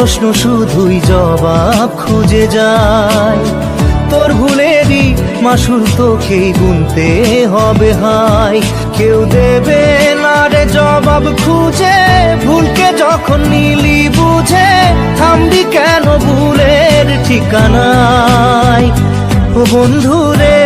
প্রশ্ন শুধুই জবাব খুঁজে যায়। তোর ভুলেরই মাসুল তোকেই গুনতে হবে হায়। কেউ দেবে না রে জবাব খুঁজে, ভুলকে যখন নিলি বুঝে থামবি কেন ভুলের ঠিকানায়। ও বন্ধু রে